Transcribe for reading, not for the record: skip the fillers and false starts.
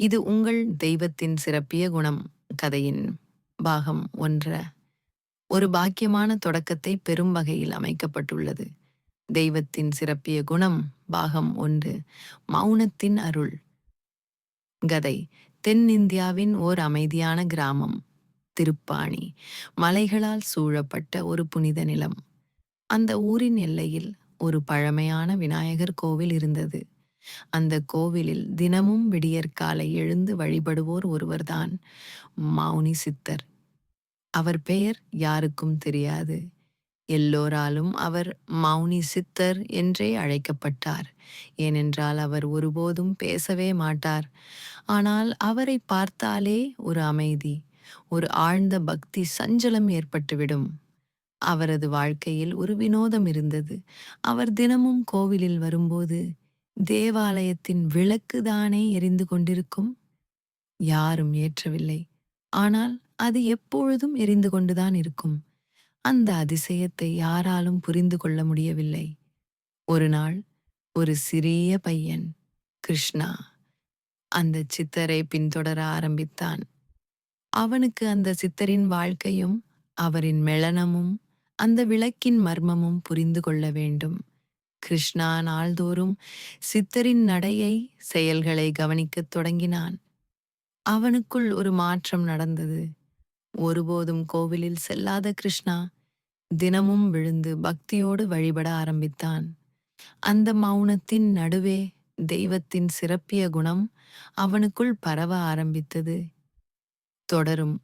இது உங்கள் தெய்வத்தின் சிறப்பிய குணம் கதையின் பாகம் 1. ஒரு பாக்கியமான தொடக்கத்தை பெரும் வகையில் அமைக்கப்பட்டுள்ளது. தெய்வத்தின் சிறப்பிய குணம் பாகம் 1. மௌனத்தின் அருள். கதை தென்னிந்தியாவின் ஓர் அமைதியான கிராமம். திருப்பாணி. மலைகளால் சூழப்பட்ட ஒரு புனித நிலம். அந்த ஊரின் எல்லையில் ஒரு பழமையான விநாயகர் கோவில் இருந்தது. அந்த கோவிலில் தினமும் விடியற்காலை எழுந்து வழிபடுவோர் ஒருவர்தான் மௌனி சித்தர். அவர் பெயர் யாருக்கும் தெரியாது. எல்லோராலும் அவர் மௌனி சித்தர் என்றே அழைக்கப்பட்டார். ஏனென்றால் அவர் ஒருபோதும் பேசவே மாட்டார். ஆனால் அவரை பார்த்தாலே ஒரு அமைதி, ஒரு ஆழ்ந்த பக்தி சஞ்சலம் ஏற்பட்டுவிடும். அவரது வாழ்க்கையில் ஒரு வினோதம் இருந்தது. அவர் தினமும் கோவிலில் வரும்போது தேவாலயத்தின் விளக்கு தானே எரிந்து கொண்டிருக்கும். யாரும் ஏற்றவில்லை. ஆனால் அது எப்பொழுதும் எரிந்து கொண்டுதான் இருக்கும். அந்த அதிசயத்தை யாராலும் புரிந்து கொள்ள முடியவில்லை. ஒரு நாள் ஒரு சிறிய பையன், கிருஷ்ணா, அந்த சித்தரை பின்தொடர ஆரம்பித்தான். அவனுக்கு அந்த சித்தரின் வாழ்க்கையும் அவரின் மெளனமும் அந்த விளக்கின் மர்மமும் புரிந்து கொள்ள வேண்டும். கிருஷ்ணா நாள்தோறும் சித்தரின் நடையை, செயல்களை கவனிக்கத் தொடங்கினான். அவனுக்குள் ஒரு மாற்றம் நடந்தது. ஒருபோதும் கோவிலில் செல்லாத கிருஷ்ணா தினமும் விழுந்து பக்தியோடு வழிபட ஆரம்பித்தான். அந்த மௌனத்தின் நடுவே தெய்வத்தின் சிறப்பிய குணம் அவனுக்குள் பரவ ஆரம்பித்தது. தொடரும்